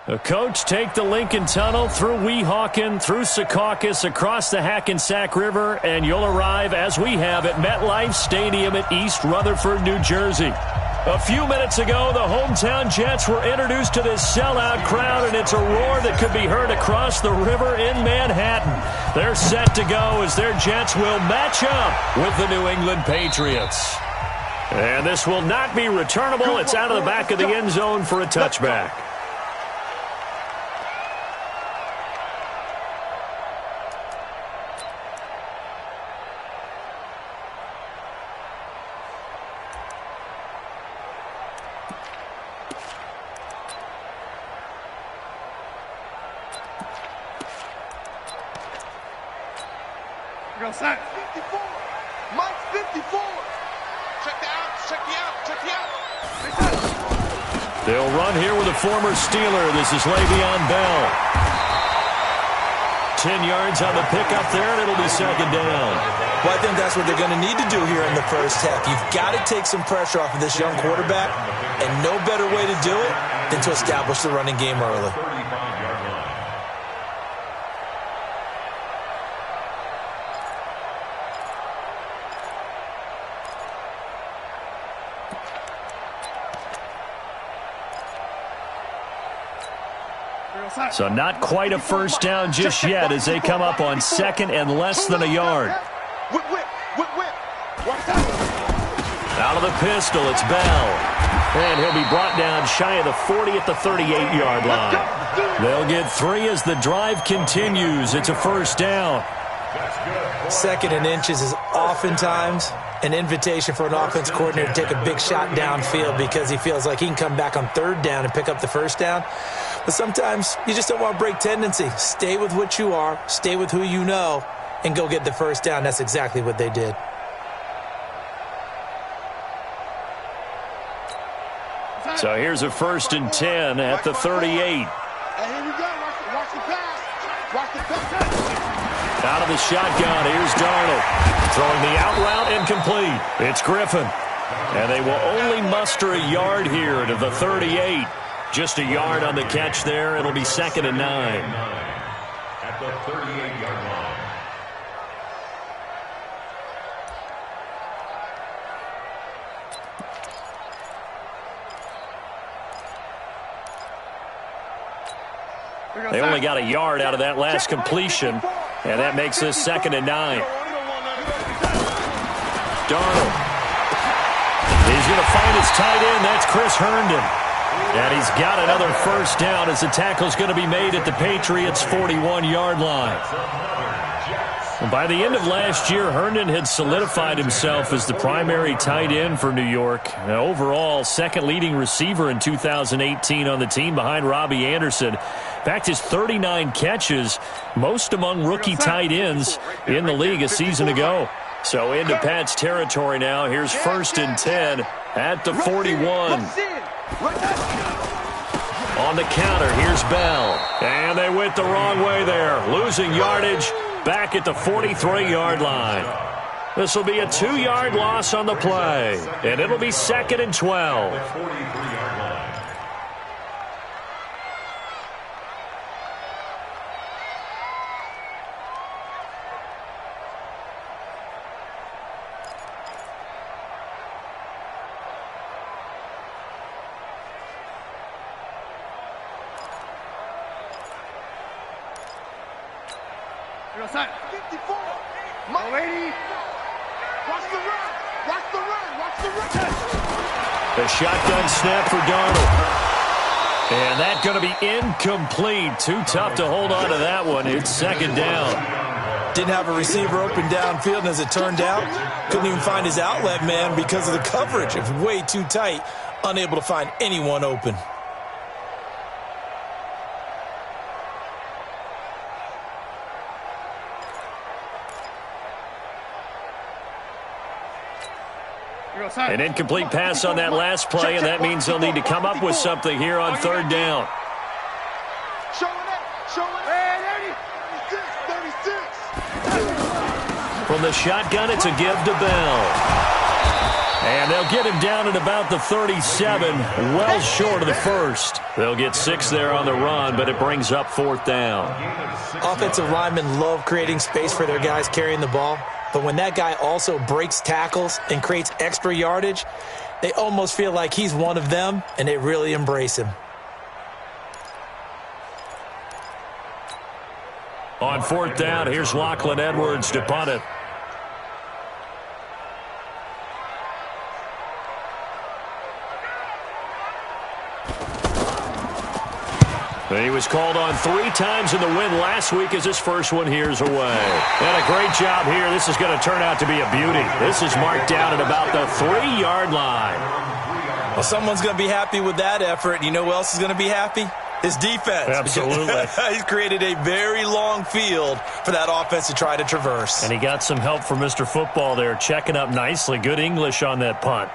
The coach take the Lincoln Tunnel through Weehawken, through Secaucus, across the Hackensack River, and you'll arrive, as we have, at MetLife Stadium at East Rutherford, New Jersey. A few minutes ago, the hometown Jets were introduced to this sellout crowd, and it's a roar that could be heard across the river in Manhattan. They're set to go as their Jets will match up with the New England Patriots. And this will not be returnable. It's out of the back of the end zone for a touchback. Set. 54. Mike 54. Check the out. Check the out. Check the out. They'll run here with a former Steeler. This is Le'Veon Bell. 10 yards on the pickup there, and it'll be second down. Well, I think that's what they're going to need to do here in the first half. You've got to take some pressure off of this young quarterback, and no better way to do it than to establish the running game early. So not quite a first down just yet as they come up on second and less than a yard. Out of the pistol, it's Bell. And he'll be brought down shy of the 40 at the 38-yard line. They'll get 3 as the drive continues. It's a first down. Second and inches is oftentimes an invitation for an offense coordinator to take a big shot downfield because he feels like he can come back on third down and pick up the first down. But sometimes you just don't want to break tendency. Stay with what you are, stay with who you know, and go get the first down. That's exactly what they did. So here's a 1st and 10 at the 38. And here we go. Watch the pass. Watch the pass. Out of the shotgun, here's Darnold. Throwing the out route incomplete. It's Griffin. And they will only muster a yard here to the 38. Just a yard on the catch there. It'll be 2nd and 9. At the 38-yard line. They only got a yard out of that last completion, and that makes this 2nd and 9. Darnold. He's going to find his tight end. That's Chris Herndon. And he's got another first down as the tackle's going to be made at the Patriots' 41-yard line. By the end of last year, Herndon had solidified himself as the primary tight end for New York. Now, overall, second leading receiver in 2018 on the team behind Robbie Anderson. In fact, his 39 catches, most among rookie tight ends in the league a season ago. So into Pat's territory now. Here's 1st and 10 at the 41. On the counter, here's Bell. And they went the wrong way there. Losing yardage back at the 43-yard line. This will be a 2-yard loss on the play. And it'll be 2nd and 12. Set. 54. My lady. Watch the run. Watch the run. Watch the run. The shotgun snap for Darnold. And that's going to be incomplete. Too tough to hold on to that one. It's 2nd down. Didn't have a receiver open downfield, and as it turned out, couldn't even find his outlet man because of the coverage. It was way too tight, unable to find anyone open. An incomplete pass on that last play, and that means they'll need to come up with something here on 3rd down. From the shotgun, it's a give to Bell. And they'll get him down at about the 37, well short of the first. They'll get 6 there on the run, but it brings up 4th down. Offensive linemen love creating space for their guys carrying the ball, but when that guy also breaks tackles and creates extra yardage, they almost feel like he's one of them, and they really embrace him. On 4th down, here's Lachlan Edwards to punt it. He was called on 3 times in the win last week as his first one here's away. And a great job here. This is going to turn out to be a beauty. This is marked down at about the 3-yard line. Well, someone's going to be happy with that effort. You know who else is going to be happy? His defense. Absolutely. He's created a very long field for that offense to try to traverse. And he got some help from Mr. Football there, checking up nicely. Good English on that punt.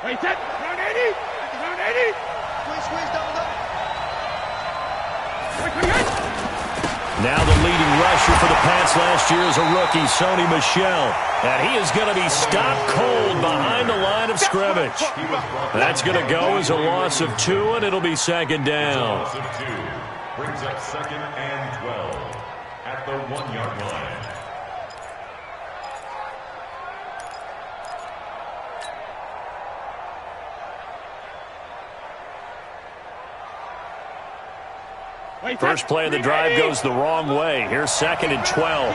Wait, that. Round 80. Round 80. Squeeze down low. Now the leading rusher for the Pats last year is a rookie, Sony Michel. And he is going to be stopped cold behind the line of scrimmage. That's going to go as a loss of 2, and it'll be 2nd down. Loss of 2 brings up 2nd and 12 at the 1-yard line. First play of the drive goes the wrong way. Here's 2nd and 12.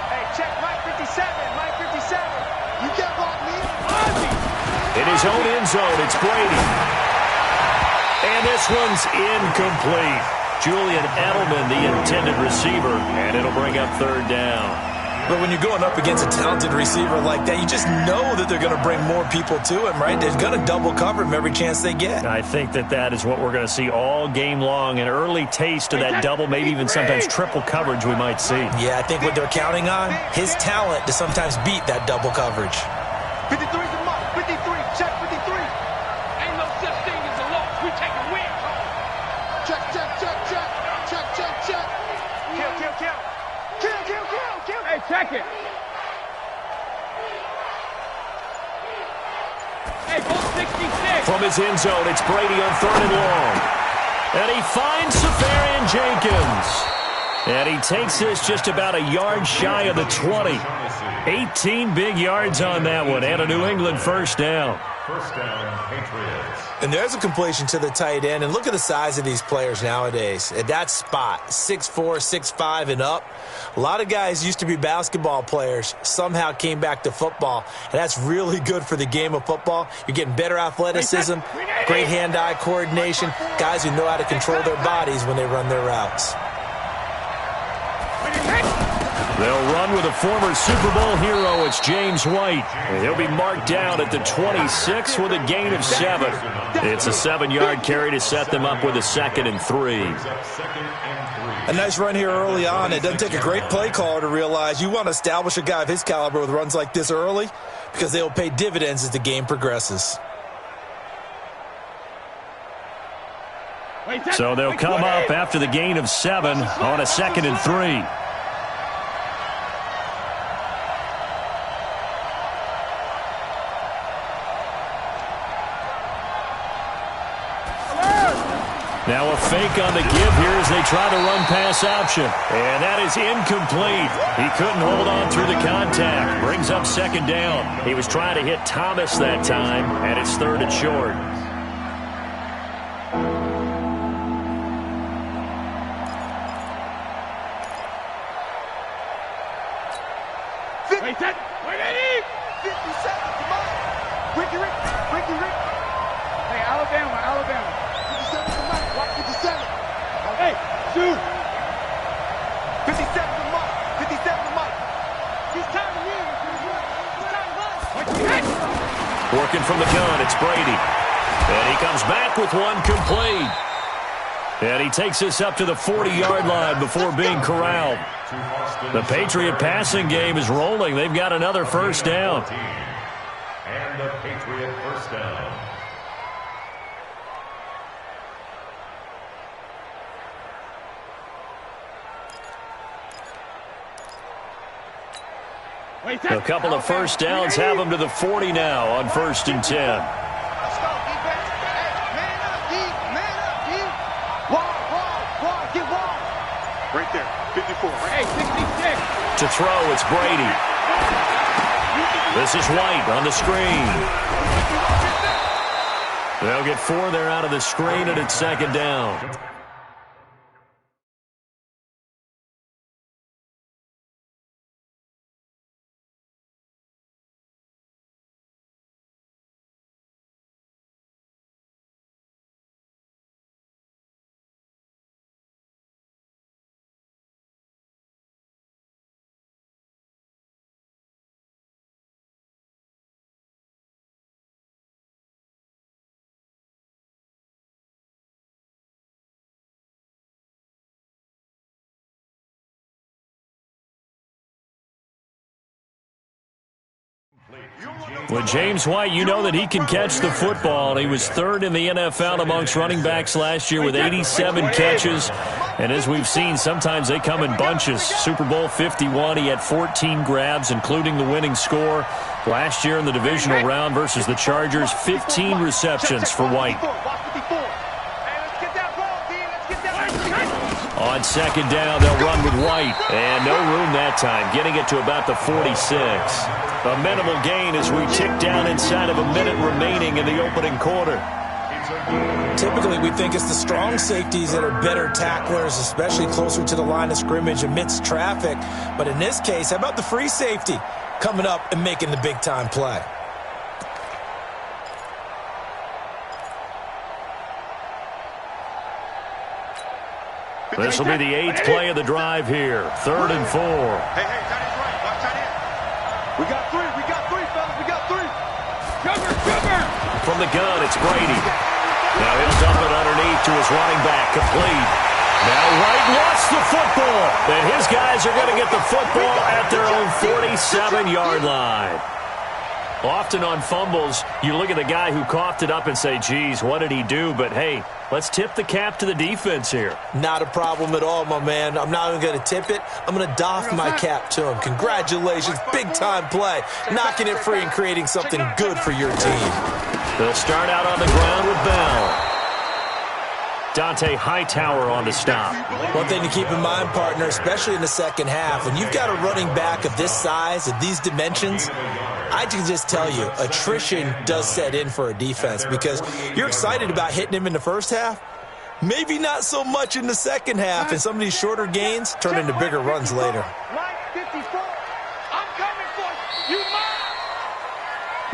Hey, check Mike 57. Mike 57. You can't block me. In his own end zone, it's Brady. And this one's incomplete. Julian Edelman, the intended receiver, and it'll bring up 3rd down. But when you're going up against a talented receiver like that, you just know that they're going to bring more people to him, right? They're going to double cover him every chance they get. I think that is what we're going to see all game long, an early taste of that double, maybe even sometimes triple coverage we might see. Yeah, I think what they're counting on, his talent to sometimes beat that double coverage. 53's the mark. 53. Check 53. Ain't no such thing as a loss. We take a win. Check, check, check, check. Check, check, check. Kill, kill, kill. Kill, kill, kill, kill. Hey, check it. Hey, ball 66. From his end zone, it's Brady on 3rd and long. And he finds Safarian Jenkins. And he takes this just about a yard shy of the 20. 18 big yards on that one, and a New England 1st down. 1st down, Patriots. And there's a completion to the tight end. And look at the size of these players nowadays. At that spot, 6'4", 6'5", and up. A lot of guys used to be basketball players, somehow came back to football. And that's really good for the game of football. You're getting better athleticism, great hand-eye coordination, guys who know how to control their bodies when they run their routes. They'll run with a former Super Bowl hero. It's James White. And he'll be marked down at the 26 with a gain of 7. It's a 7-yard carry to set them up with a 2nd and 3. A nice run here early on. It doesn't take a great play caller to realize you want to establish a guy of his caliber with runs like this early because they'll pay dividends as the game progresses. So they'll come up after the gain of 7 on a 2nd and 3. Now a fake on the give here as they try to run pass option. And that is incomplete. He couldn't hold on through the contact. Brings up 2nd down. He was trying to hit Thomas that time, and it's 3rd and short. Wait, that. Wait, 50 seconds. Come on. Ricky Rick. Ricky Rick. Hey, Alabama, Alabama. 57 to Mike. Rock 57. Hey, shoot. 57 to Mike. 57 to Mike. He's time to win. Working from the gun, it's Brady. And he comes back with one complete. And he takes this up to the 40-yard line before being corralled. The Patriot passing game is rolling. They've got another 1st down. And a Patriot 1st down. A couple of first downs have them to the 40 now on 1st and 10. Let's go, defense. Hey, man up, D. Man up, D. Wall, get wall. Right there, 54. Right? Hey, 66. To throw, it's Brady. This is White on the screen. They'll get 4 there out of the screen, and it's 2nd down. With James White, you know that he can catch the football. He was 3rd in the NFL amongst running backs last year with 87 catches. And as we've seen, sometimes they come in bunches. Super Bowl 51, he had 14 grabs, including the winning score. Last year in the divisional round versus the Chargers, 15 receptions for White. On 2nd down, they'll run with White. And no room that time, getting it to about the 46. A minimal gain as we tick down inside of a minute remaining in the opening quarter. Typically, we think it's the strong safeties that are better tacklers, especially closer to the line of scrimmage amidst traffic. But in this case, how about the free safety coming up and making the big-time play? This will be the 8th play of the drive here. 3rd and 4. Hey, tight end right. Watch tight end. We got 3, fellas. We got 3. Cover. From the gun, it's Brady. Now he'll dump it underneath to his running back, complete. Now White lost the football. And his guys are going to get the football at their own 47-yard line. Often on fumbles, you look at the guy who coughed it up and say, geez, what did he do? But, hey, let's tip the cap to the defense here. Not a problem at all, my man. I'm not even going to tip it. I'm going to doff my cap to him. Congratulations. Big-time play. Knocking it free and creating something good for your team. They'll start out on the ground with Bell. Dante Hightower on the stop. One thing to keep in mind, partner, especially in the second half, when you've got a running back of this size, of these dimensions, I can just tell you, attrition does set in for a defense because you're excited about hitting him in the first half. Maybe not so much in the second half, and some of these shorter gains turn into bigger runs later.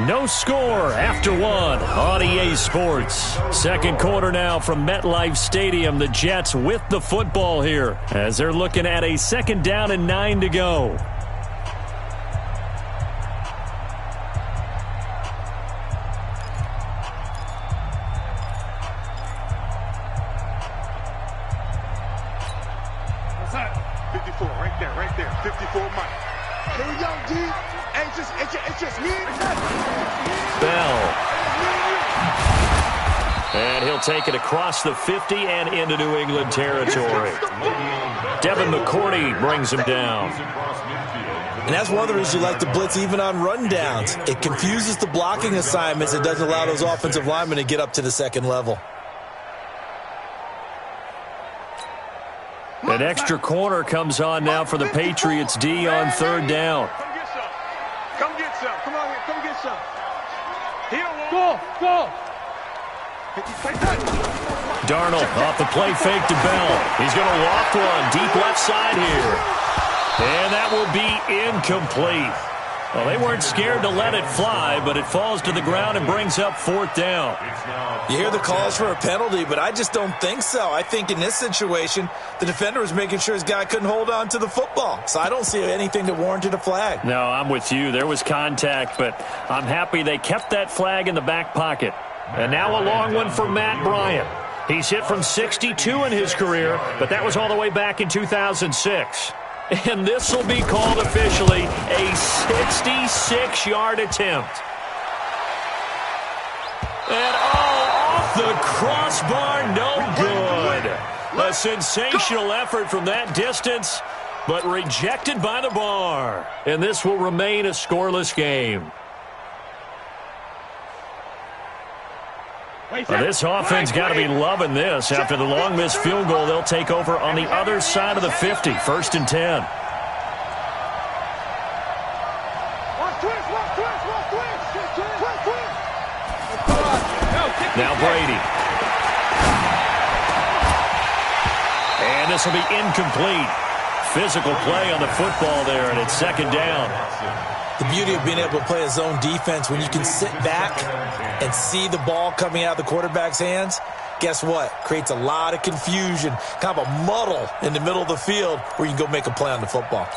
No score after 1 on EA Sports. Second quarter now from MetLife Stadium. The Jets with the football here as they're looking at a 2nd down and 9 to go. Right there. 54 Mike. Here we go, D. Hey, it's just me. Bell. And he'll take it across the 50 and into New England territory. Devin McCourty brings him down. And that's one of the reasons you like to blitz even on rundowns. It confuses the blocking assignments. It doesn't allow those offensive linemen to get up to the second level. An extra corner comes on now for the Patriots D on 3rd down. Come get some. Come on here. Come get some. Here, go. Darnold off the play fake to Bell. He's going to walk one deep left side here. And that will be incomplete. Well, they weren't scared to let it fly, but it falls to the ground and brings up 4th down. You hear the calls for a penalty, but I just don't think so. I think in this situation, the defender was making sure his guy couldn't hold on to the football. So I don't see anything that warranted a flag. No, I'm with you. There was contact, but I'm happy they kept that flag in the back pocket. And now a long one for Matt Bryant. He's hit from 62 in his career, but that was all the way back in 2006. And this will be called officially a 66-yard attempt. And off the crossbar, no good. A sensational effort from that distance. but rejected by the bar. And this will remain a scoreless game. This offense got to be loving this. After the long missed field goal, they'll take over on the other side of the 50, 1st and 10. Now Brady. And this will be incomplete. Physical play on the football there, and it's 2nd down. The beauty of being able to play a zone defense, when you can sit back and see the ball coming out of the quarterback's hands, guess what? Creates a lot of confusion, kind of a muddle in the middle of the field where you can go make a play on the football.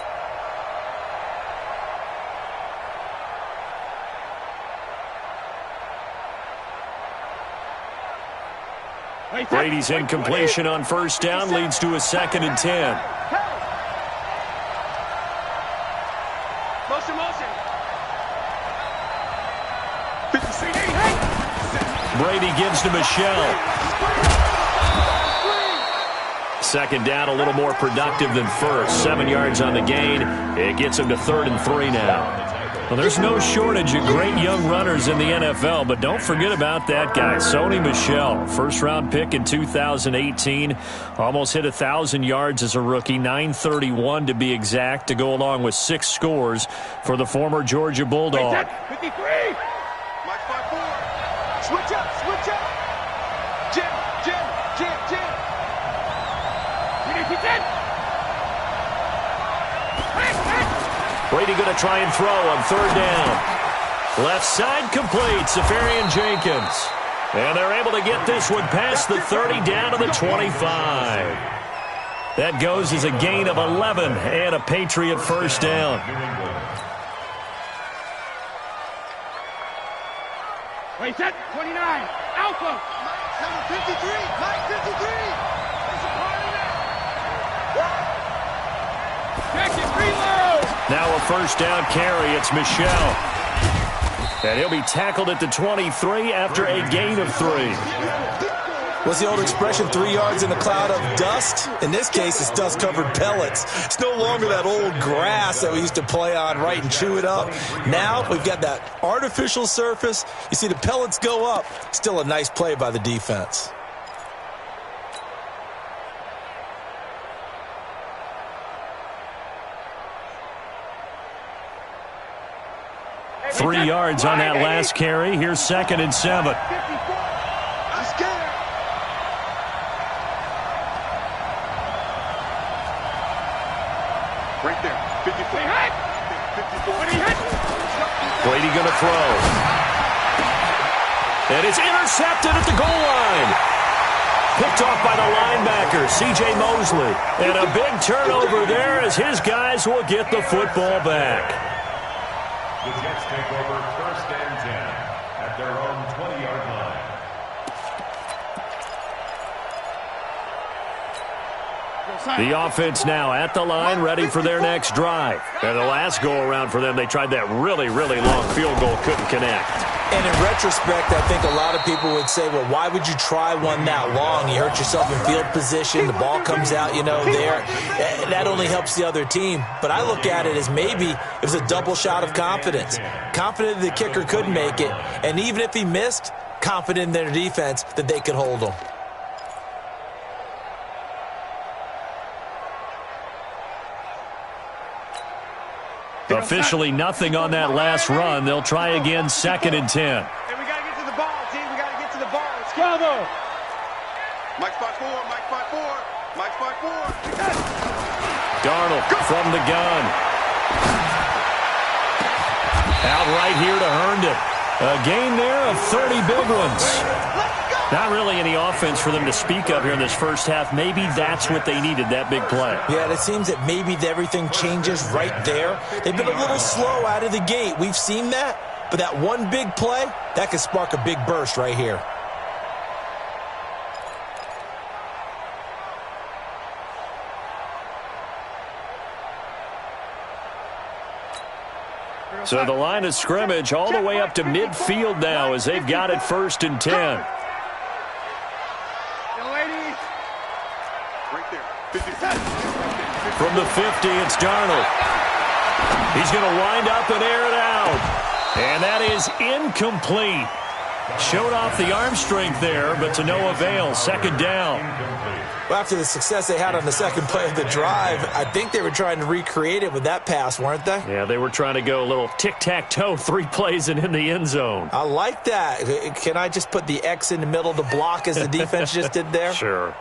Brady's incompletion on 1st down leads to a 2nd and 10. Brady gives to Michelle. 2nd down, a little more productive than 1st. 7 yards on the gain. It gets him to 3rd and 3 now. Well, there's no shortage of great young runners in the NFL, but don't forget about that guy, Sony Michel. 1st-round pick in 2018. Almost hit 1,000 yards as a rookie, 931 to be exact, to go along with 6 scores for the former Georgia Bulldog. 53. Mike 5-4. Switch up, switch up. Jim. Brady going to try and throw on 3rd down. Left side complete, Safarian Jenkins. And they're able to get this one past the 30 down to the 25. That goes as a gain of 11 and a Patriot 1st down. Wait, set 29. Alpha. Number 53. Mike 53. There's a part of that. Check it, reload. Now a 1st down carry. It's Michel. And he'll be tackled at the 23 after a gain of 3. What's the old expression, 3 yards in a cloud of dust? In this case, it's dust-covered pellets. It's no longer that old grass that we used to play on, right, and chew it up. Now we've got that artificial surface. You see the pellets go up. Still a nice play by the defense. Three yards on that last carry. Here's 2nd and 7. I'm scared. Right there. 54. 54. Brady going to throw. And it's intercepted at the goal line. Picked off by the linebacker, C.J. Mosley. And a big turnover there as his guys will get the football back. The Jets take over 1st and 10 at their own 20-yard line. The offense now at the line, ready for their next drive. And the last go-around for them, they tried that really long field goal, couldn't connect. And in retrospect, I think a lot of people would say, well, why would you try one that long? You hurt yourself in field position. The ball comes out, there. That only helps the other team. But I look at it as maybe it was a double shot of confidence. Confident the kicker could make it. And even if he missed, confident in their defense that they could hold him. Officially nothing on that last run. They'll try again, 2nd and 10. Hey, we got to get to the ball, team. We got to get to the ball. Let's go, though. Mike 5-4. Mike 5-4. Mike 5-4. Darnold from the gun. Out right here to Herndon. A gain there of 30 big ones. Not really any offense for them to speak of here in this first half. Maybe that's what they needed, that big play. Yeah, it seems that maybe everything changes right there. They've been a little slow out of the gate. We've seen that. But that one big play, that could spark a big burst right here. So the line of scrimmage all the way up to midfield now as they've got it 1st and 10. From the 50, it's Darnold. He's going to wind up and air it out. And that is incomplete. Showed off the arm strength there, but to no avail. Second down. Well, after the success they had on the second play of the drive, I think they were trying to recreate it with that pass, weren't they? Yeah, they were trying to go a little tic-tac-toe, 3 plays and in the end zone. I like that. Can I just put the X in the middle to block as the defense just did there? Sure.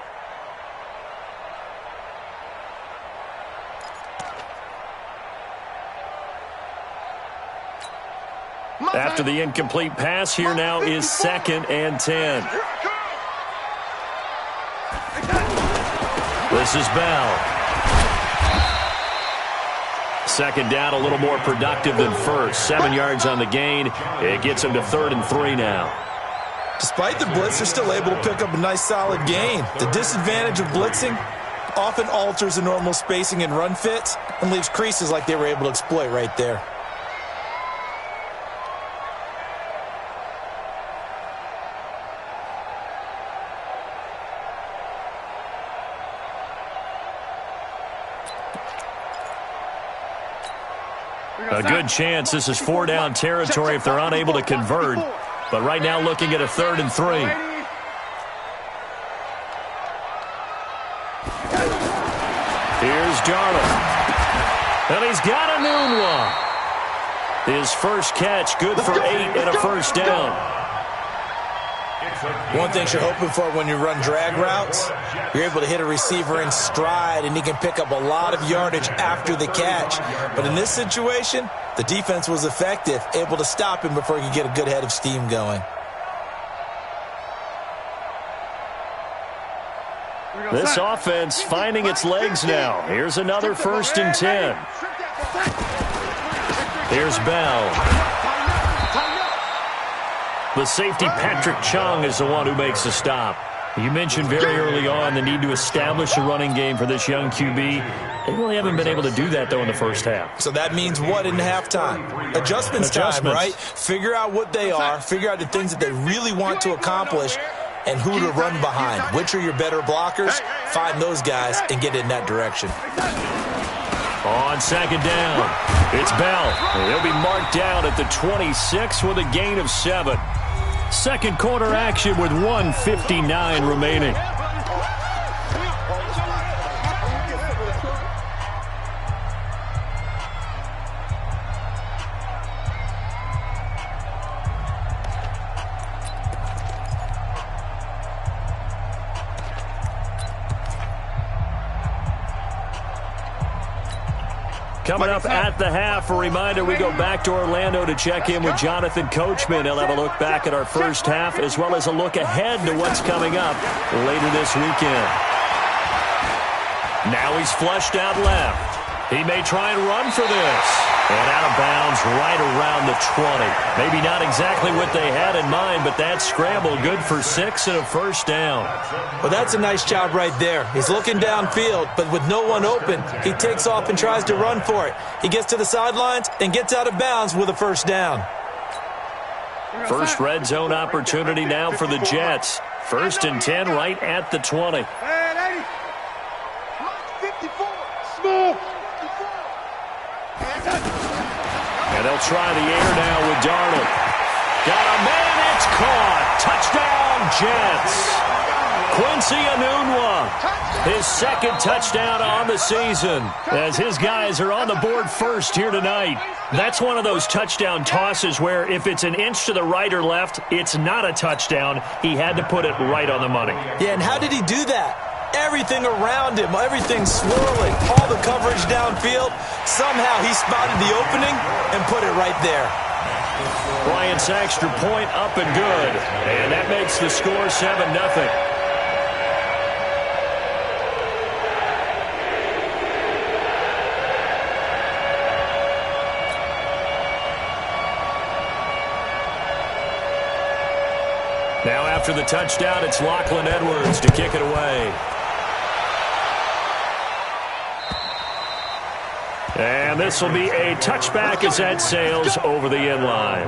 After the incomplete pass, here now is 2nd and 10. This is Bell. Second down, a little more productive than first. 7 yards on the gain. It gets him to 3rd and 3 now. Despite the blitz, they're still able to pick up a nice, solid gain. The disadvantage of blitzing often alters the normal spacing and run fits and leaves creases like they were able to exploit right there. A good chance this is 4-down territory if they're unable to convert. But right now looking at a 3rd and 3. Here's Darnold. And he's got a noon one. His first catch, good for 8 and a first down. One thing you're hoping for when you run drag routes, you're able to hit a receiver in stride and he can pick up a lot of yardage after the catch. But in this situation, the defense was effective, able to stop him before he could get a good head of steam going. This offense finding its legs now. Here's another 1st and 10. Here's Bell. The safety, Patrick Chung, is the one who makes the stop. You mentioned very early on the need to establish a running game for this young QB. They really haven't been able to do that, though, in the first half. So that means what in halftime? Adjustments time, right? Figure out what they are, figure out the things that they really want to accomplish, and who to run behind. Which are your better blockers? Find those guys and get in that direction. On 2nd down, it's Bell. He'll be marked down at the 26 with a gain of 7. Second quarter action with 1:59 remaining. Coming up at the half, a reminder, we go back to Orlando to check in with Jonathan Coachman. He'll have a look back at our first half as well as a look ahead to what's coming up later this weekend. Now he's flushed out left. He may try and run for this. And out of bounds right around the 20. Maybe not exactly what they had in mind, but that scramble good for 6 and a first down. Well, that's a nice job right there. He's looking downfield, but with no one open, he takes off and tries to run for it. He gets to the sidelines and gets out of bounds with a first down. First red zone opportunity now for the Jets. 1st and 10 right at the 20. And they'll try the air now with Darnold. Got a man, it's caught. Touchdown, Jets. Quincy Enunwa, his 2nd touchdown on the season, as his guys are on the board first here tonight. That's one of those touchdown tosses where if it's an inch to the right or left, it's not a touchdown. He had to put it right on the money. Yeah, and how did he do that? Everything around him, everything swirling, all the coverage downfield. Somehow he spotted the opening and put it right there. Bryant's extra point up and good. And that makes the score 7-0. Now after the touchdown, it's Lachlan Edwards to kick it away. And this will be a touchback as that sails over the end line.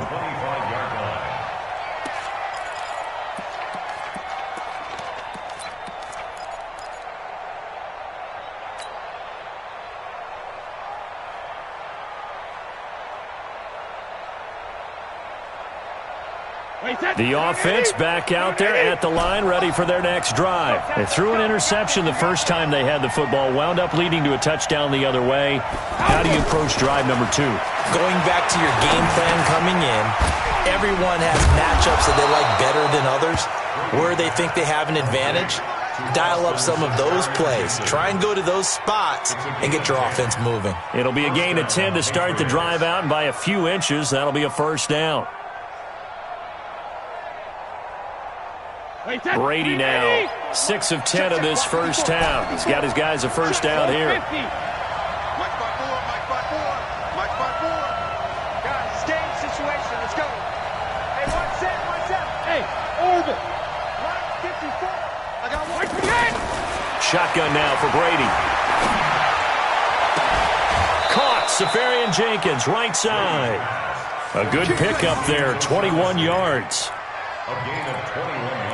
The offense back out there at the line, ready for their next drive. They threw an interception the first time they had the football, wound up leading to a touchdown the other way. How do you approach drive number 2? Going back to your game plan coming in, everyone has matchups that they like better than others, where they think they have an advantage. Dial up some of those plays. Try and go to those spots and get your offense moving. It'll be a gain of 10 to start the drive out, and by a few inches, that'll be a first down. Brady now, 6 of 10 of this first down. He's got his guys a first down here. Mike by 4. Guys, it's game situation. Let's go. Hey, 1-7. Hey, orbit. Right 54. I got one. Shotgun now for Brady. Caught, Safarian Jenkins, right side. A good pickup there, 21 yards. A gain of 21 yards.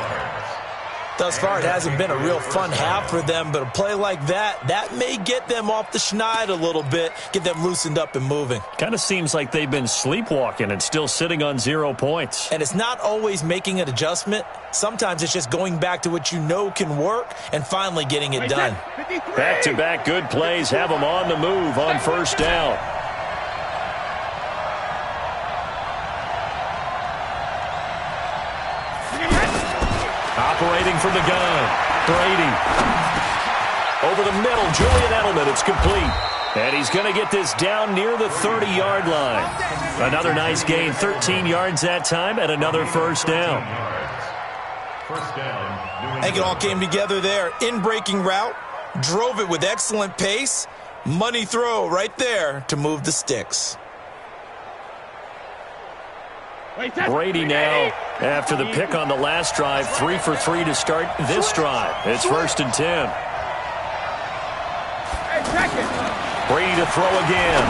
Thus far, it hasn't been a real fun half for them, but a play like that may get them off the schneid a little bit, get them loosened up and moving. Kind of seems like they've been sleepwalking and still sitting on 0 points. And it's not always making an adjustment. Sometimes it's just going back to what you know can work and finally getting it done. Back-to-back good plays have them on the move on first down. Operating from the gun, Brady. Over the middle, Julian Edelman, it's complete. And he's going to get this down near the 30-yard line. Another nice gain, 13 yards that time, and another first down. I think it all came together there. In-breaking route, drove it with excellent pace. Money throw right there to move the sticks. Brady now, after the pick on the last drive, 3 for 3 to start this drive. It's 1st and 10. Brady to throw again.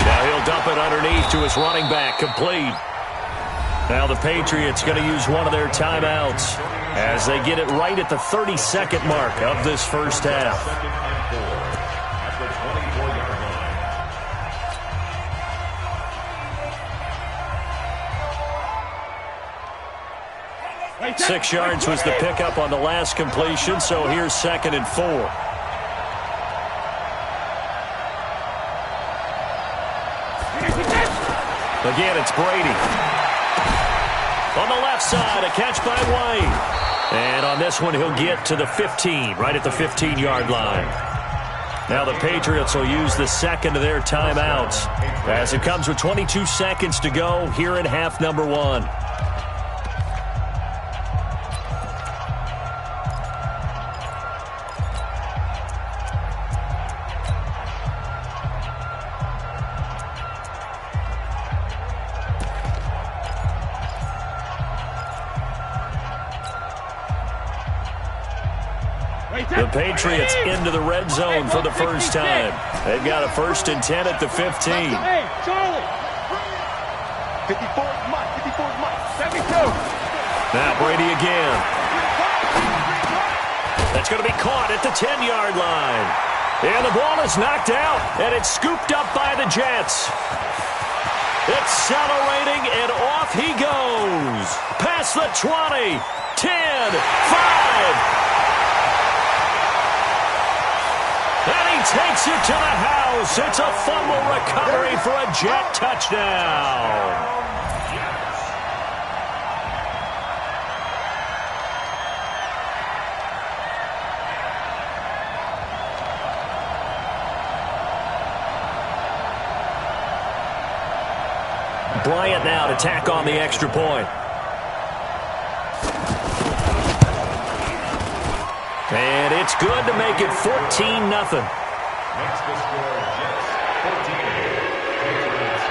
Now he'll dump it underneath to his running back, complete. Now the Patriots going to use one of their timeouts as they get it right at the 32nd mark of this first half. At the 24-yard line. 6 yards was the pickup on the last completion, so here's 2nd and 4. Again, it's Brady. On the left side, a catch by White. And on this one, he'll get to the 15, right at the 15-yard line. Now the Patriots will use the second of their timeouts as it comes with 22 seconds to go here in half number 1. The Patriots into the red zone for the first time. They've got a 1st and 10 at the 15. Hey, Charlie. 54's Mike. 54's Mike. 72. Now Brady again. That's going to be caught at the 10-yard line. And the ball is knocked out, and it's scooped up by the Jets. Accelerating, and off he goes. Past the 20, 10, 5. And he takes it to the house. It's a fumble recovery for a Jet touchdown. Bryant now to tack on the extra point. And it's good to make it 14-0. Makes the score Jets 14, Patriots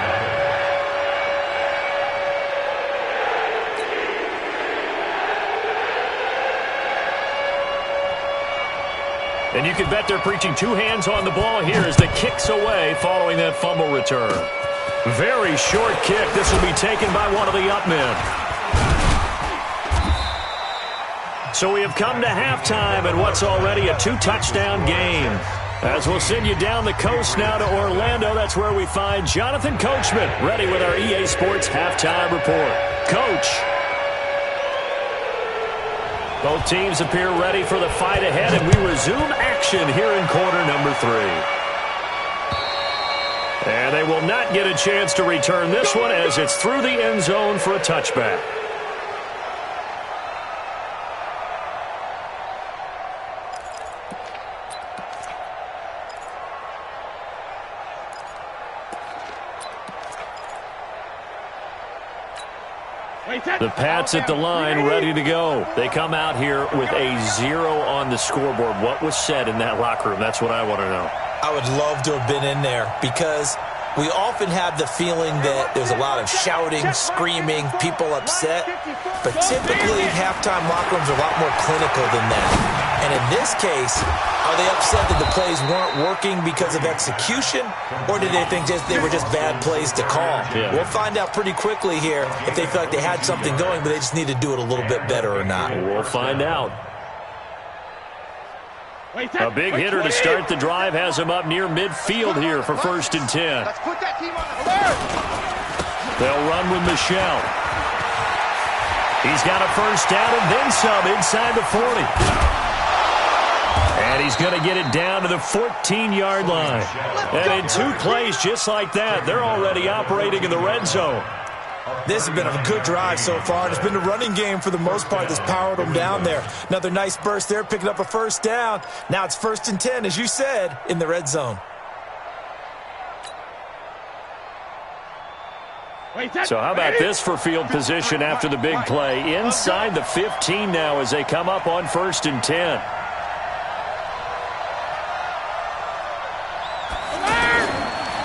0. And you can bet they're preaching 2 hands on the ball here as the kick's away following that fumble return. Very short kick. This will be taken by one of the up men. So we have come to halftime in what's already a 2-touchdown game. As we'll send you down the coast now to Orlando, that's where we find Jonathan Coachman, ready with our EA Sports Halftime Report. Coach. Both teams appear ready for the fight ahead, and we resume action here in quarter number 3. And they will not get a chance to return this one as it's through the end zone for a touchback. The Pats at the line, ready to go. They come out here with a 0 on the scoreboard. What was said in that locker room? That's what I want to know. I would love to have been in there because we often have the feeling that there's a lot of shouting, screaming, people upset. But typically, halftime locker rooms are a lot more clinical than that. And in this case, are they upset that the plays weren't working because of execution? Or did they think they were just bad plays to call? Yeah. We'll find out pretty quickly here if they feel like they had something going, but they just need to do it a little bit better or not. We'll find out. A big hitter to start the drive has him up near midfield here for 1st and 10. Let's put that team on alert. They'll run with Michelle. He's got a 1st down and then some inside the 40. And he's going to get it down to the 14-yard line. And in 2 plays just like that, they're already operating in the red zone. This has been a good drive so far. It's been the running game for the most part that's powered them down there. Another nice burst there, picking up a 1st down. Now it's 1st and 10, as you said, in the red zone. So how about this for field position after the big play? Inside the 15 now as they come up on 1st and 10.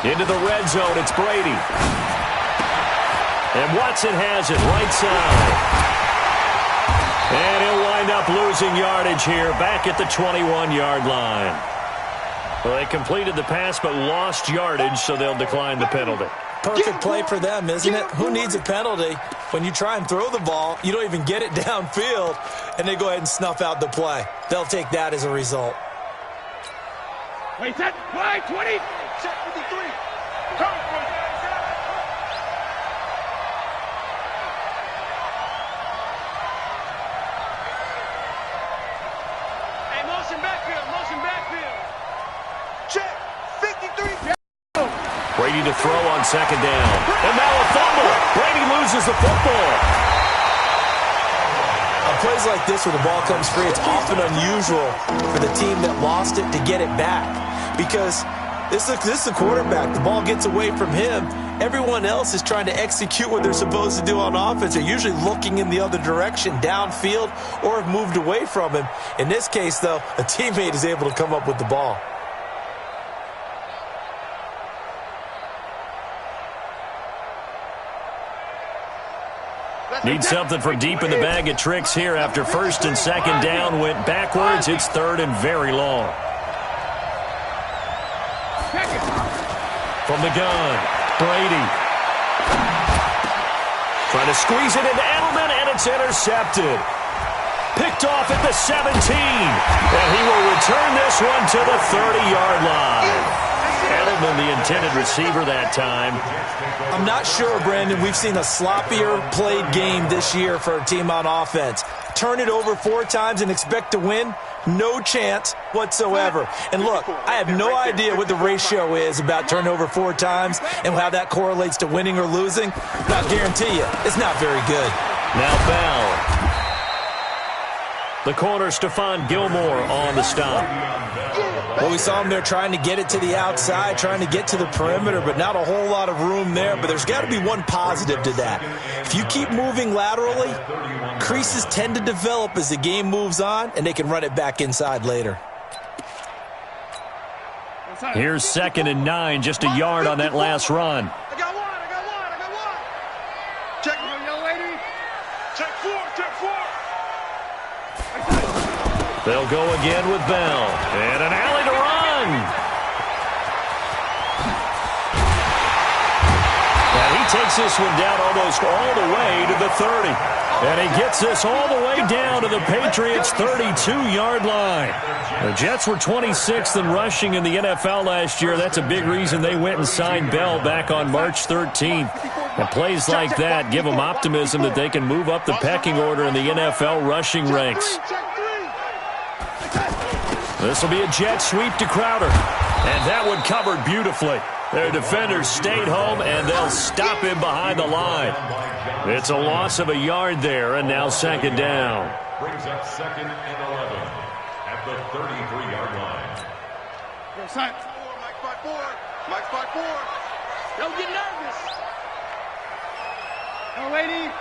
Into the red zone, it's Brady. And Watson has it right side. And he'll wind up losing yardage here back at the 21-yard line. Well, they completed the pass but lost yardage, so they'll decline the penalty. Perfect play for them, isn't it? Who needs a penalty? When you try and throw the ball, you don't even get it downfield, and they go ahead and snuff out the play. They'll take that as a result. Wait, set, play, 20, set 53. Come. Hey, motion backfield. Check, 53. Brady to throw on 2nd down. And now a fumble. Brady loses the football. On plays like this where the ball comes free, it's often unusual for the team that lost it to get it back. Because this is the quarterback. The ball gets away from him. Everyone else is trying to execute what they're supposed to do on offense. They're usually looking in the other direction, downfield, or have moved away from him. In this case, though, a teammate is able to come up with the ball. Need something from deep in the bag of tricks here after 1st and 2nd down went backwards. It's 3rd and very long. From the gun, Brady. Trying to squeeze it into Edelman, and it's intercepted. Picked off at the 17. And he will return this one to the 30-yard line. Edelman, the intended receiver that time. I'm not sure, Brandon. We've seen a sloppier played game this year for a team on offense. Turn it over 4 times and expect to win? No chance whatsoever. And look, I have no idea what the ratio is about turnover 4 times and how that correlates to winning or losing. But I'll guarantee you, it's not very good. Now Bell. The corner, Stephon Gilmore on the stop. Well, we saw him there trying to get it to the outside, trying to get to the perimeter, but not a whole lot of room there. But there's got to be one positive to that. If you keep moving laterally, creases tend to develop as the game moves on, and they can run it back inside later. Here's 2nd and 9, just a yard on that last run. I got one. Check, young lady. Check 4. They'll go again with Bell. And an alley to run. And he takes this one down almost all the way to the 30. And he gets this all the way down to the Patriots' 32-yard line. The Jets were 26th in rushing in the NFL last year. That's a big reason they went and signed Bell back on March 13th. And plays like that give them optimism that they can move up the pecking order in the NFL rushing ranks. This will be a jet sweep to Crowder. And that one covered beautifully. Their defenders stayed home, and they'll stop him behind the line. It's a loss of a yard there, and now second down. Brings up 2nd and 11 at the 33-yard line. Go, son. Mike, spot 4. Mike, spot 4. Don't get nervous. No, lady.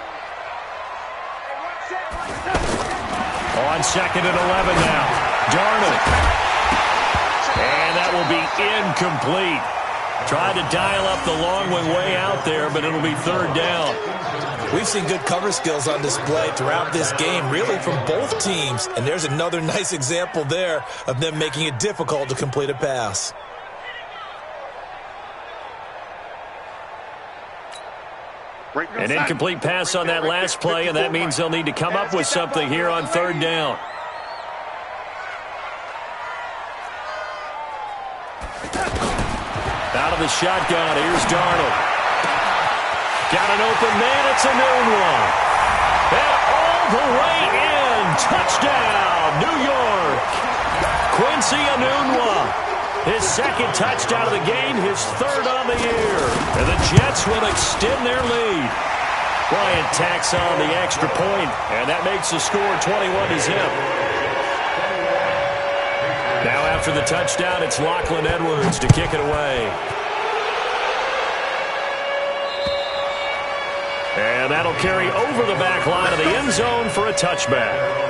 On 2nd and 11 now. Darnold. And that will be incomplete. Tried to dial up the long one way out there, but it'll be third down. We've seen good cover skills on display throughout this game, really from both teams. And there's another nice example there of them making it difficult to complete a pass. An incomplete pass on that last play, and that means they'll need to come up with something here on third down. Out of the shotgun, here's Darnold. Got an open man, it's a noon one. And all the way in, touchdown, New York. Quincy Enunwa. His second touchdown of the game, his third on the year. And the Jets will extend their lead. Bryant tacks on the extra point, and that makes the score 21-0. Now after the touchdown, it's Lachlan Edwards to kick it away. And that'll carry over the back line of the end zone for a touchback.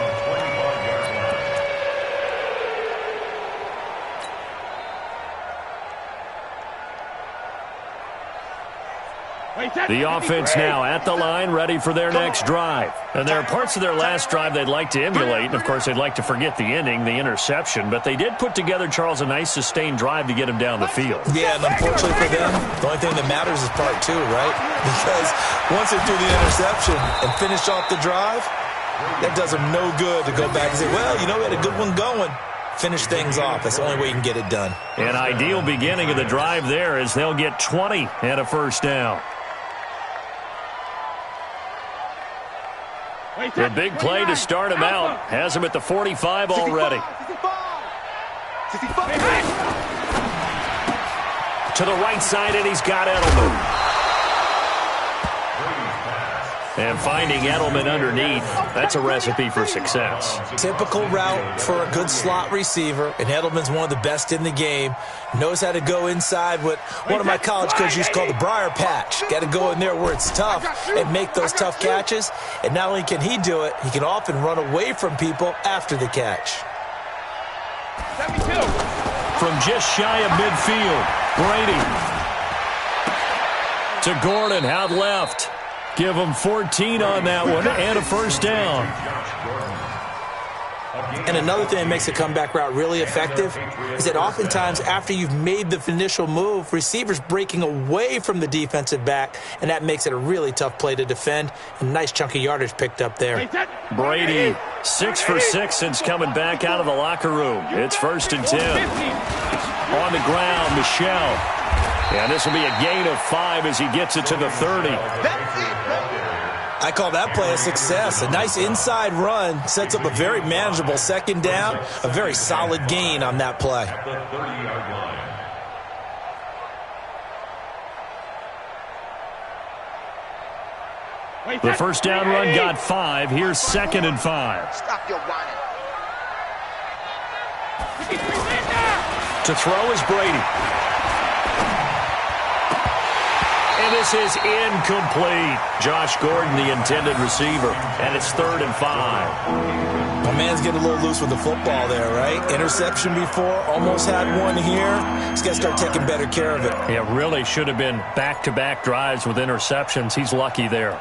The offense now at the line, ready for their next drive. And there are parts of their last drive they'd like to emulate. And, of course, they'd like to forget the ending, the interception. But they did put together, Charles, a nice sustained drive to get him down the field. Yeah, and unfortunately for them, the only thing that matters is part 2, right? Because once they do the interception and finish off the drive, that does them no good to go back and say, well, you know, we had a good one going. Finish things off. That's the only way you can get it done. An ideal beginning of the drive there is they'll get 20 and a first down. The big play to start him out has him at the 45 already. To the right side, and he's got Edelman. And finding Edelman underneath, that's a recipe for success. Typical route for a good slot receiver, and Edelman's one of the best in the game. Knows how to go inside what one of my college coaches used to call the briar patch. Got to go in there where it's tough and make those tough catches. And not only can he do it, he can often run away from people after the catch. From just shy of midfield, Brady to Gordon out left. Give them 14 on that one and a first down. And another thing that makes a comeback route really effective is that oftentimes after you've made the initial move, receivers breaking away from the defensive back, and that makes it a really tough play to defend. A nice chunk of yardage picked up there. Brady, 6 for 6 since coming back out of the locker room. It's 1st and 10. On the ground, Michelle. And this will be a gain of 5 as he gets it to the 30. I call that play a success. A nice inside run sets up a very manageable second down. A very solid gain on that play. The 30-yard line. The first down run got 5. Here's 2nd and 5. Stop your whining. To throw is Brady. And this is incomplete. Josh Gordon, the intended receiver. And it's 3rd and 5. My man's getting a little loose with the football there, right? Interception before, almost had one here. He's got to start taking better care of it. It really should have been back-to-back drives with interceptions. He's lucky there.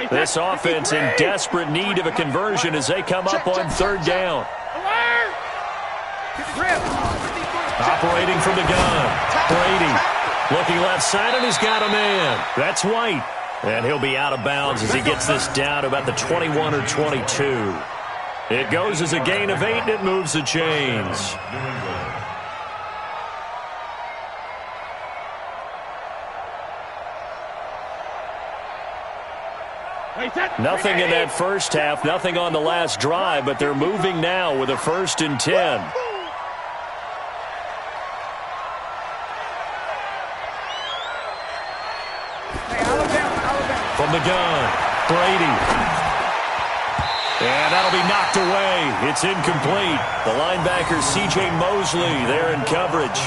This offense in desperate need of a conversion as they come up on third down. Operating from the gun. Brady looking left side, and he's got a man. That's White. And he'll be out of bounds as he gets this down about the 21 or 22. It goes as a gain of 8, and it moves the chains. Nothing in that first half, nothing on the last drive, but they're moving now with a 1st and 10. From the gun, Brady. And that'll be knocked away. It's incomplete. The linebacker, C.J. Mosley, there in coverage.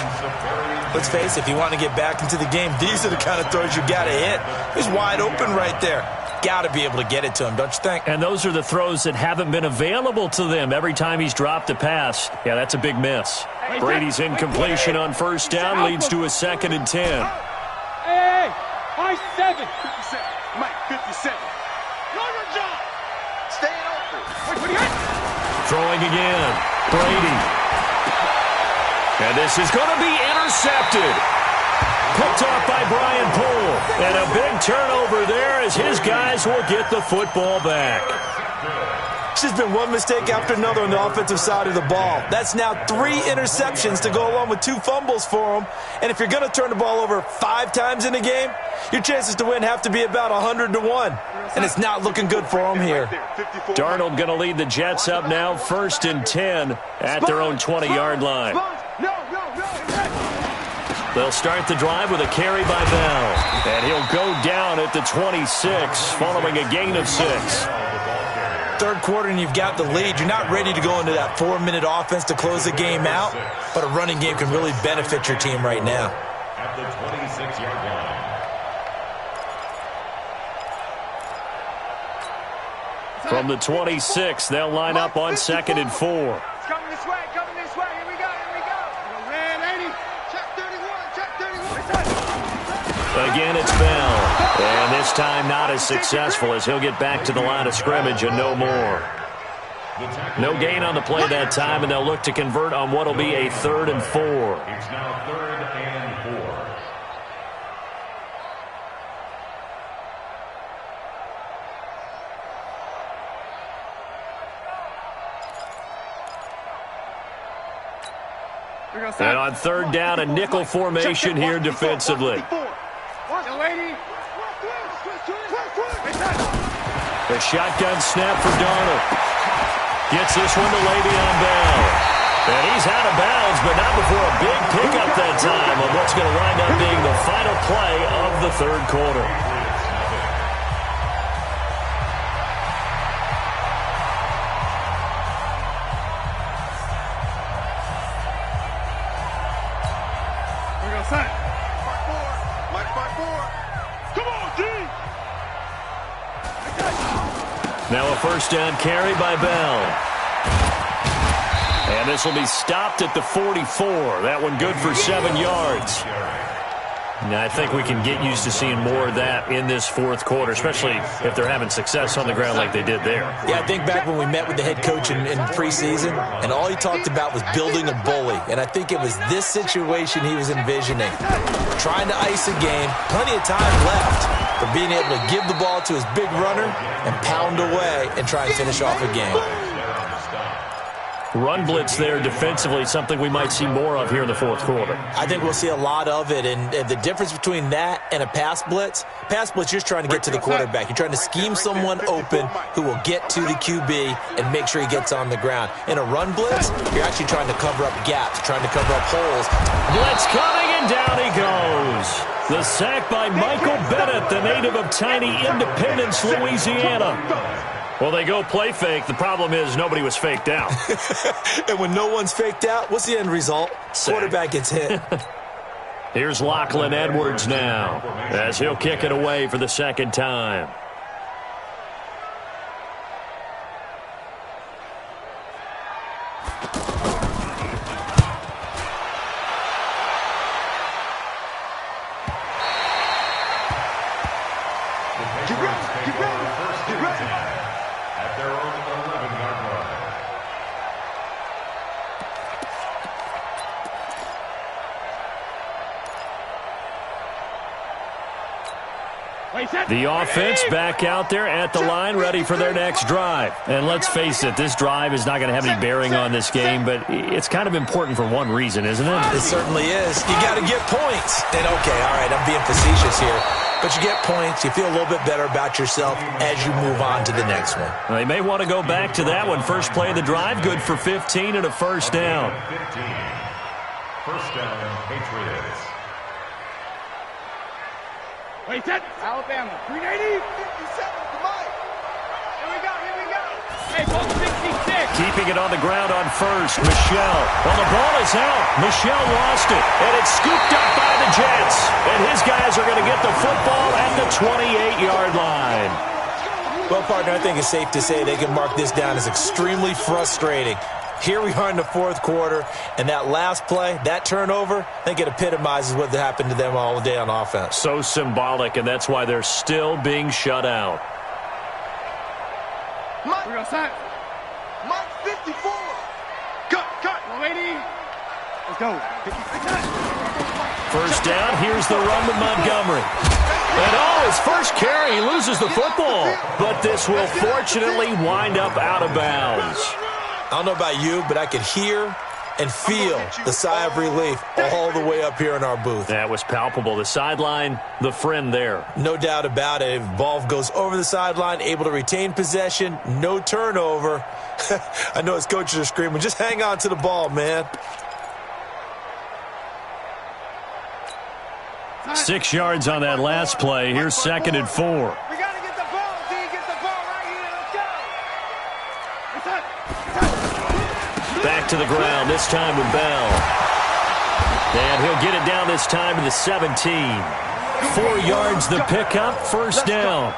Let's face it, if you want to get back into the game, these are the kind of throws you got to hit. He's wide open right there. Got to be able to get it to him, don't you think? And those are the throws that haven't been available to them every time he's dropped a pass. Yeah, that's a big miss. Brady's incompletion on 1st down leads to a 2nd and 10. Hey, 57. 57. Mike, 57. Know your job. Staying open. Throwing again. Brady. And this is going to be intercepted. Picked off by Brian Poole. And a big turnover there as his guys will get the football back. It's just been one mistake after another on the offensive side of the ball. That's now 3 interceptions to go along with 2 fumbles for him. And if you're going to turn the ball over 5 times in a game, your chances to win have to be about 100 to 1. And it's not looking good for him here. Darnold going to lead the Jets up now, 1st and 10 at their own 20-yard line. They'll start the drive with a carry by Bell. And he'll go down at the 26 following a gain of 6. Third quarter and you've got the lead. You're not ready to go into that 4-minute offense to close the game out, but a running game can really benefit your team right now. At the 26-yard line. From the 26, they'll line up on 2nd and 4. It's coming this way, Here we go, Red 80. Check 31, check 31. Again, it's Bell. And this time not as successful as he'll get back to the line of scrimmage and no more. No gain on the play that time, and they'll look to convert on what will be a 3rd and 4. It's now 3rd and 4. And on 3rd down, a nickel formation here defensively. The shotgun snap for Darnold. Gets this one to Le'Veon Bell. And he's out of bounds, but not before a big pickup that time on what's going to wind up being the final play of the 3rd quarter. Now a 1st down carry by Bell. And this will be stopped at the 44. That one good for 7 yards. Now I think we can get used to seeing more of that in this 4th quarter, especially if they're having success on the ground like they did there. Yeah, I think back when we met with the head coach in preseason, and all he talked about was building a bully. And I think it was this situation he was envisioning. Trying to ice a game, plenty of time left, but being able to give the ball to his big runner and pound away and try and finish off a game. Run blitz there defensively, something we might see more of here in the 4th quarter. I think we'll see a lot of it, and the difference between that and a pass blitz, you're just trying to get to the quarterback. You're trying to scheme someone open who will get to the QB and make sure he gets on the ground. In a run blitz, you're actually trying to cover up gaps, trying to cover up holes. Blitz coming, and down he goes. The sack by Michael Bennett, the native of tiny Independence, Louisiana. Well, they go play fake. The problem is nobody was faked out. And when no one's faked out, what's the end result? Sack. Quarterback gets hit. Here's Lachlan Edwards now as he'll kick it away for the 2nd time. and 10 at their own 11-yard line. The offense back out there at the line, ready for their next drive. And let's face it, this drive is not going to have any bearing on this game, but it's kind of important for one reason, isn't it? It certainly is. You got to get points. And okay, all right, I'm being facetious here. But you get points, you feel a little bit better about yourself as you move on to the next one. Well, they may want to go back to that one. First play of the drive, good for 15 and a first down. 15. First down, Patriots. Wait, set. Alabama. 380. 57. Come on. Here we go. Hey, ball 66. Keeping it on the ground on first. Michelle. Well, the ball is out. Michelle lost it. And it's scooped up by the Jets. And his guys are going to get the football at the 28-yard line. Well, partner, I think it's safe to say they can mark this down as extremely frustrating. Here we are in the fourth quarter, and that last play, that turnover, I think it epitomizes what happened to them all day on offense. So symbolic, and that's why they're still being shut out. We're going to sign. Mike 54. Cut. Lady. Let's go. First down, here's the run to Montgomery. And his first carry, he loses the football. But this will fortunately wind up out of bounds. I don't know about you, but I could hear and feel the sigh of relief all the way up here in our booth. That was palpable. The sideline, the friend there. No doubt about it. Ball goes over the sideline, able to retain possession, no turnover. I know his coaches are screaming, just hang on to the ball, man. 6 yards on that last play. Here's 2nd and 4. We got to get the ball, D. Get the ball right here. Let's go. Back to the ground, this time with Bell. And he'll get it down this time to the 17. 4 yards the pickup, first down.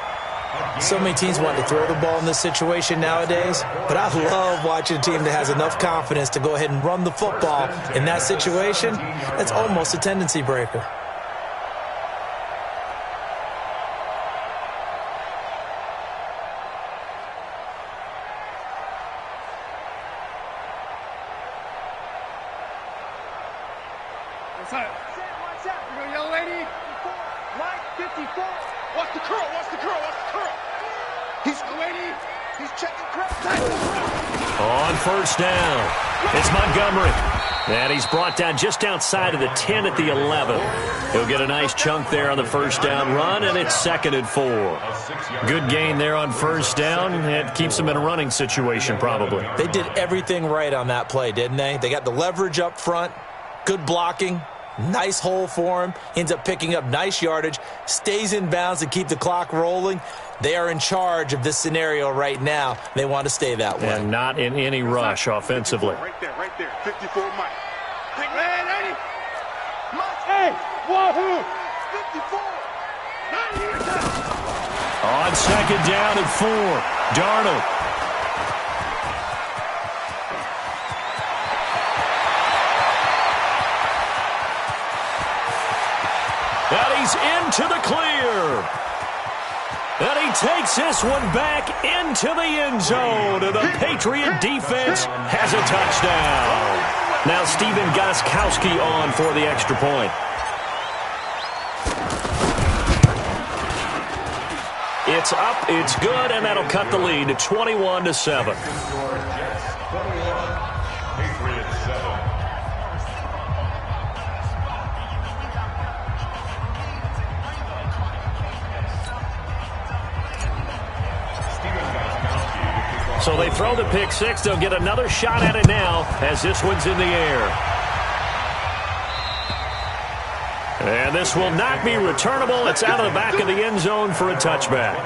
So many teams want to throw the ball in this situation nowadays, but I love watching a team that has enough confidence to go ahead and run the football in that situation. That's almost a tendency breaker. Watch out. You go, young lady. Mike 54. Watch the curl. He's lady. He's checking curl. On first down, it's Montgomery. And he's brought down just outside of the 10 at the 11. He'll get a nice chunk there on the first down run, and it's 2nd and 4. Good gain there on first down. It keeps them in a running situation, probably. They did everything right on that play, didn't they? They got the leverage up front, good blocking, nice hole for him, ends up picking up nice yardage, stays in bounds to keep the clock rolling. They are in charge of this scenario right now. They want to stay that way. And not in any rush offensively. Right there. 54 Mike. Hey, wahoo! 54. On 2nd down and 4, Darnold. And he's into the clear. And he takes this one back into the end zone. And the Patriot defense has a touchdown. Now Steven Gostkowski on for the extra point. It's up, it's good, and that'll cut the lead to 21-7. So they throw the pick six. They'll get another shot at it now as this one's in the air. And this will not be returnable. It's out of the back of the end zone for a touchback.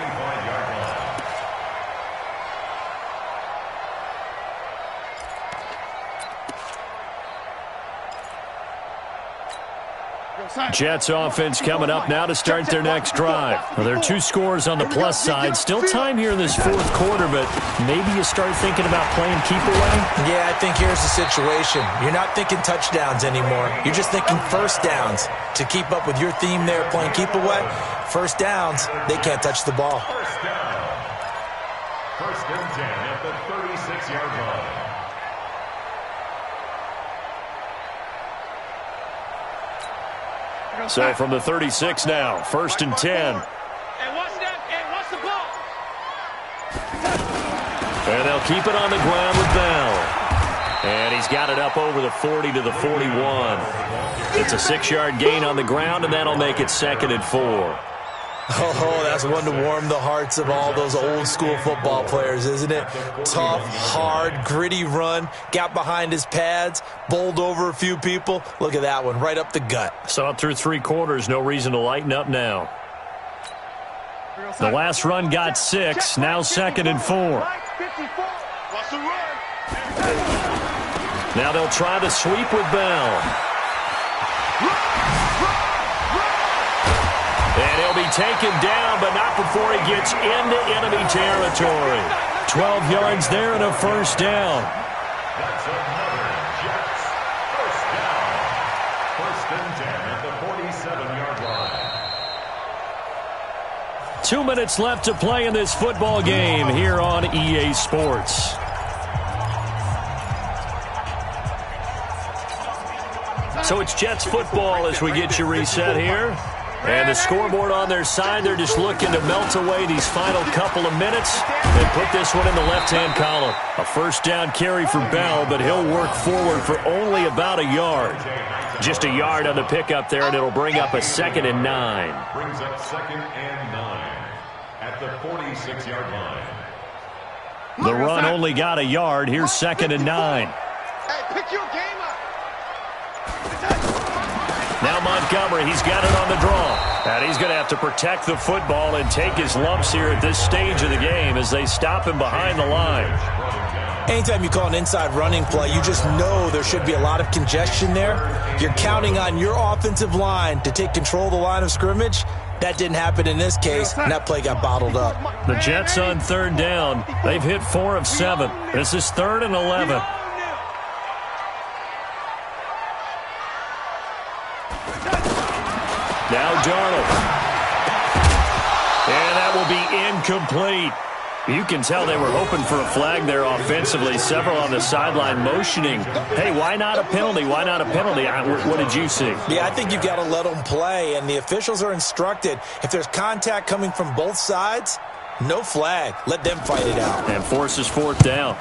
Jets offense coming up now to start their next drive. Well, there are 2 scores on the plus side. Still time here in this fourth quarter, but maybe you start thinking about playing keep away? Yeah, I think here's the situation. You're not thinking touchdowns anymore. You're just thinking first downs. To keep up with your theme there, playing keep away, first downs, they can't touch the ball. First and 10 at the 36-yard line. So from the 36 now, first and 10. And watch that, and watch the ball. And they'll keep it on the ground with Bell. And he's got it up over the 40 to the 41. It's a 6-yard gain on the ground, and that'll make it second and 4. Oh, that's one to warm the hearts of all those old-school football players, isn't it? Tough, hard, gritty run, got behind his pads, bowled over a few people. Look at that one, right up the gut. Saw it through 3 quarters, no reason to lighten up now. The last run got 6, now second and 4. Watch the run. Now they'll try the sweep with Bell. And he'll be taken down, but not before he gets into enemy territory. 12 yards there and a first down. That's another Jets first down. First and 10 at the 47-yard line. 2 minutes left to play in this football game here on EA Sports. So it's Jets football as we get you reset here. And the scoreboard on their side, they're just looking to melt away these final couple of minutes and put this one in the left-hand column. A first down carry for Bell, but he'll work forward for only about a yard. Just a yard on the pickup there, and it'll bring up a second and 9. Brings up second and 9 at the 46-yard line. The run only got a yard. Here's second and 9. Hey, pick your game up. Now Montgomery, he's got it on the draw. And he's going to have to protect the football and take his lumps here at this stage of the game as they stop him behind the line. Anytime you call an inside running play, you just know there should be a lot of congestion there. You're counting on your offensive line to take control of the line of scrimmage. That didn't happen in this case, and that play got bottled up. The Jets on third down. They've hit 4 of 7. This is 3rd and 11. Now Darnold. And that will be incomplete. You can tell they were hoping for a flag there offensively. Several on the sideline motioning. Hey, why not a penalty? Why not a penalty? What did you see? Yeah, I think you've got to let them play, and the officials are instructed. If there's contact coming from both sides, no flag. Let them fight it out. And forces 4th down.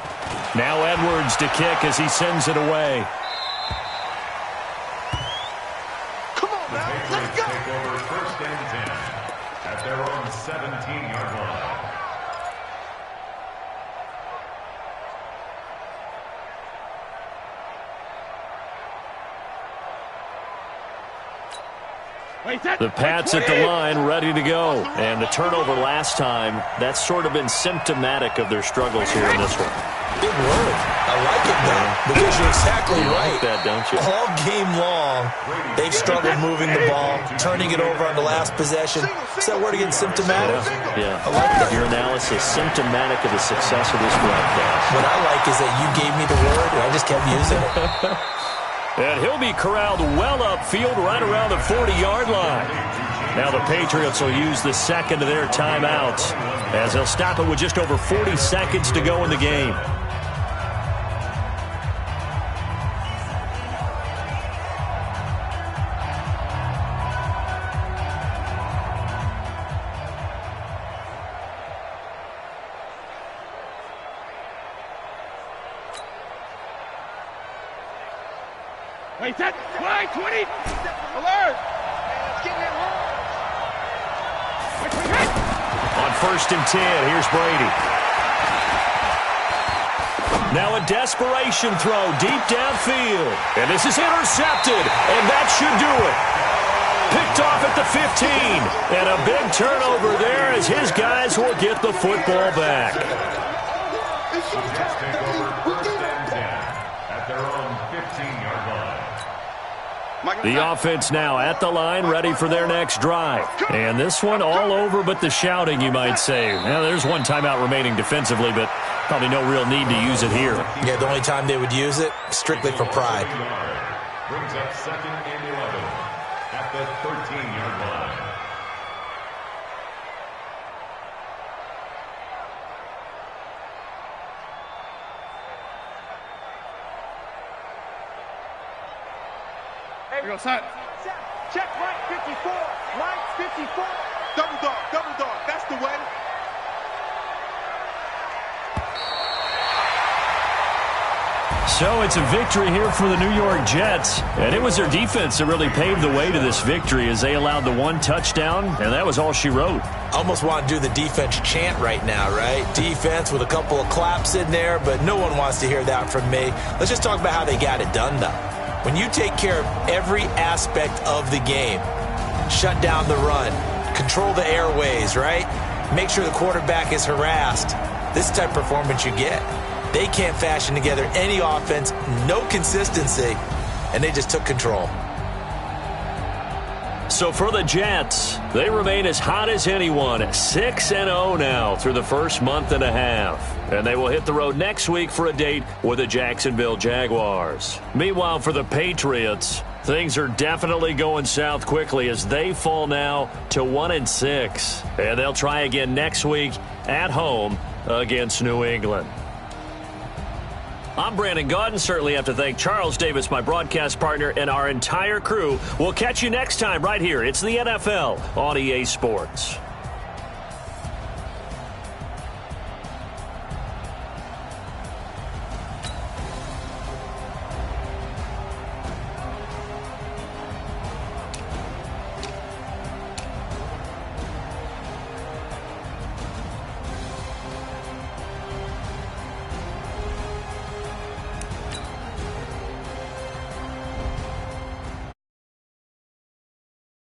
Now Edwards to kick as he sends it away. The Patriots take over first and 10 at their own 17-yard line. The Pats at the line, ready to go. And the turnover last time, that's sort of been symptomatic of their struggles here in this one. Big word. I like it, though, because you're exactly You right. like that, don't you? All game long, they've struggled moving the ball, turning it over on the last possession. Is that word again, symptomatic? Yeah. I like that. Your analysis, symptomatic of the success of this broadcast. What I like is that you gave me the word, and I just kept using it. And he'll be corralled well upfield right around the 40-yard line. Now the Patriots will use the second of their timeouts as they'll stop it with just over 40 seconds to go in the game. Wait, that. Wait, 20. Alert. It's getting it long. Wait. On first and 10, here's Brady. Now a desperation throw deep downfield. And this is intercepted, and that should do it. Picked off at the 15. And a big turnover there as his guys will get the football back. The Jets take over first and 10 at their own 15-yard line. The offense now at the line, ready for their next drive. And this one all over but the shouting, you might say. Now, there's one timeout remaining defensively, but probably no real need to use it here. Yeah, the only time they would use it, strictly for pride. Brings up second and 11 at the 13-yard line. Hey, we go side. Check right 54. Right 54. Double dog. Double dog. That's the way. So it's a victory here for the New York Jets. And it was their defense that really paved the way to this victory as they allowed the one touchdown, and that was all she wrote. Almost want to do the defense chant right now, right? Defense with a couple of claps in there, but no one wants to hear that from me. Let's just talk about how they got it done, though. When you take care of every aspect of the game, shut down the run, control the airways, right? Make sure the quarterback is harassed. This type of performance you get. They can't fashion together any offense, no consistency, and they just took control. So for the Jets, they remain as hot as anyone, 6-0 now through the first month and a half. And they will hit the road next week for a date with the Jacksonville Jaguars. Meanwhile, for the Patriots, things are definitely going south quickly as they fall now to 1-6. And they'll try again next week at home against New England. I'm Brandon Gaudin. Certainly have to thank Charles Davis, my broadcast partner, and our entire crew. We'll catch you next time right here. It's the NFL on EA Sports.